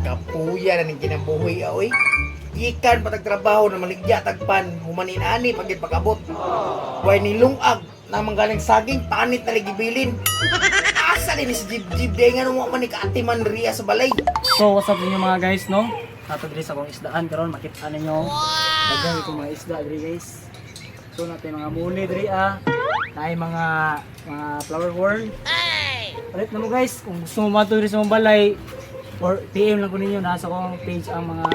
Kapuya na ning kinabuhi oy. Ikan patagtrabaho na maligya tagpan humanin-ani pagit pagabot. Way nilungag na manggaling saging panit na ligibilin. Asa din si Jib day nga mo man ni kaatiman riya sa balay. So what's up ninyo mga guys, no? Ato diri sa akong isdaan karon makita ninyo. Daghan ko mga isda diri guys. So natin mga muni diri naay mga flower worm. Palit na mo guys, kung gusto mo mato diri sa mong balay or PM lang ko ninyo, nasa akong page ang mga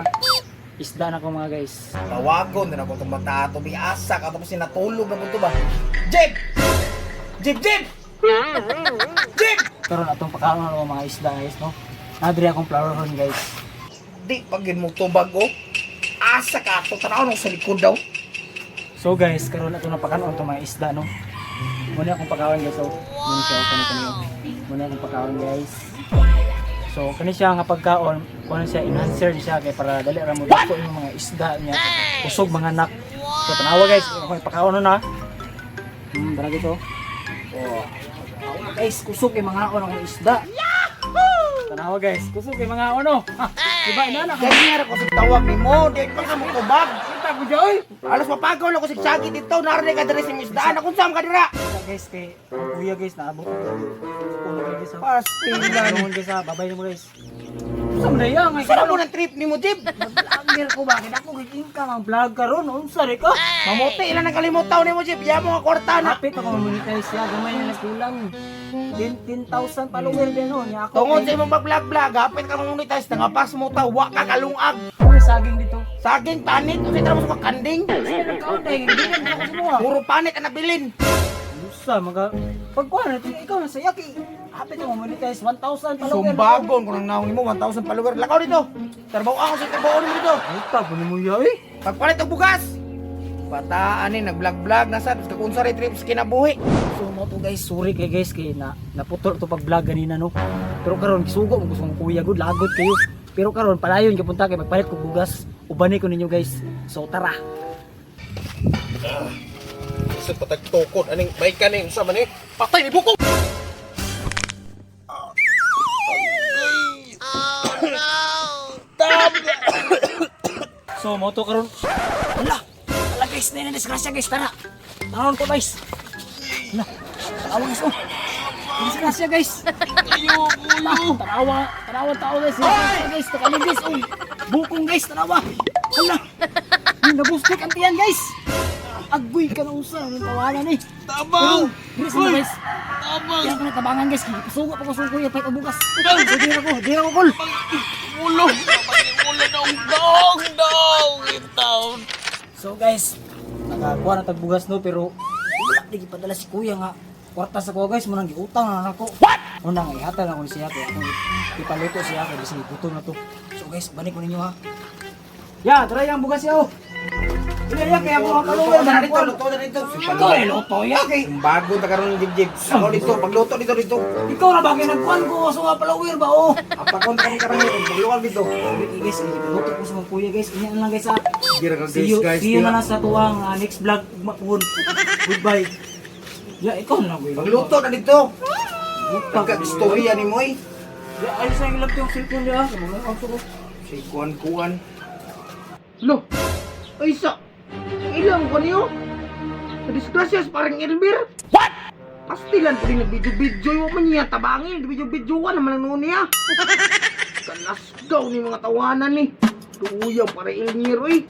isda na ko mga guys. Tawagon na ako itong bata ito. May asak at tapos sinatulog na po ba? Jib! Jib! Jib! Jib! Karon atong pakaon ng mga isda guys, no? Nadiri akong flower horn guys. Di pagin mo tubag o. Asak ka ito. Tanaw nung sa likod daw. So guys, karon atong napakaon itong mga isda, no? Muna akong pakaon guys, so muna siya muna akong pakaon guys. So kani siya nga pagkaon, kuno siya enhancer siya kay para dali ra mo dako yung mga isda niya. Usog mga anak. So tanawa guys, ako ipakaon na. Dara dito. Oh. Guys, kusog kay mga ono ng isda. Tanawa guys, kusog kay mga ono. Diba inana ka? Ganyan ako sa tawag ni mo. Di pa ka mo tubag. Kita ko joy. Alas mapagaw lang ko sa tsagi dito. Narinig ka diri sa misdaan. Akong saan ka dira? Guys, kay kuya guys, naabot ko. Ulo guys. Pastilan. Naman guys, babay mo guys. Saan na yan? Saan mo ng trip ni mo, Jib? Vlogger ko ba? Kaya ako kikingka ang vlog ka ron. Unsa rin ka? Mamuti ilan ang kalimutaw ni mo, Jib. Yan mo nga kwarta na. Napit ako mamonetize siya. Gamay na nagkulang. 10,000 follower din no. Niya ako. Tungod sa imong pag-vlog-vlog, hapit ka mamonetize. Nangapas mo ta, wa ka kalungag. Ano saging dito? Saging, panit, o kita mo sa kanding. Nagkaunday. Hindi ka ako sa mga. Puro panit ang nabilin. Usa, pagkuhan natin. Ikaw na sa yaki. Hapit ako mamonetize. 1,000 follower. Sumbagon kung nang naong mo, 1,000 follower. Lakaw dito. Tarbaw ako sa tarbaw mo dito. Ay, tapo na mo yay. Pagpalit ang bugas. Bataan nag-vlog-vlog na sa kakunsa rin trips kinabuhi. So mo to guys, sorry kay guys kay naputol to pag vlog ganina no. Pero karon gisugo mo gusto mo kuya good lagot kayo. Pero karon palayon gyud punta kay magpalit ko bugas. Ubani ko ninyo guys. So tara. Sa patagtukod aning bay ka ning sa man eh. Patay ni bukong. So mo to karon. Ala. Ala guys, na disgrasya guys, tara. Taron ko guys. Ala. Tarawa guys. Oh. Disgrasya guys. Ayo, ulo. Tarawa tao guys. Guys, takalig guys. Oh. Bukong guys, tarawa. Ala. Nabustik ang tiyan guys. Agoy ka na usa, anong tawanan eh. Tabang. Guys, guys. Tabang. Yan ko na tabangan guys. Pasugo pa ko sugo yung pahit bukas. Di na ko kol. Ulo. Ulo dong itaw. So guys, nakakuha na tagbugas no pero wala lagi padala si kuya nga. Kwarta sa ko guys, munang giutang na ako. What? Unang ihatan ako siya kay ako ipaluto siya kay bisig gutom na to. So guys, balik ko ninyo ha. Ya, try ang bugas yaw. Iya kaya ako kaluwi na dito, luto na dito. Ikaw ay luto ya kay. Bago ta karon jib-jib. Ako dito, pagluto dito. Ikaw na ba kinagkuhan ko so nga palawir ba oh. Apakon ka karon pagluwag dito. Guys, luto ko sa mga kuya guys. Inya lang guys ha. Gira ka See you na lang sa tuwang next vlog. Goodbye. Ya, ikaw na kuya. Pagluto na dito. Pagka-istorya ni mo eh. Ya, ayos na yung laptop yung cellphone niya. Si kuan-kuan. Lo, ay sa ilang ko niyo? Sa disgrasya parang Elmer. What? Pastilan ko din nag-video-video yung man niya tabangin. Video-videoan naman ang noon niya. Kalasgaw ni mga tawanan ni. Tuyaw para Elmer eh.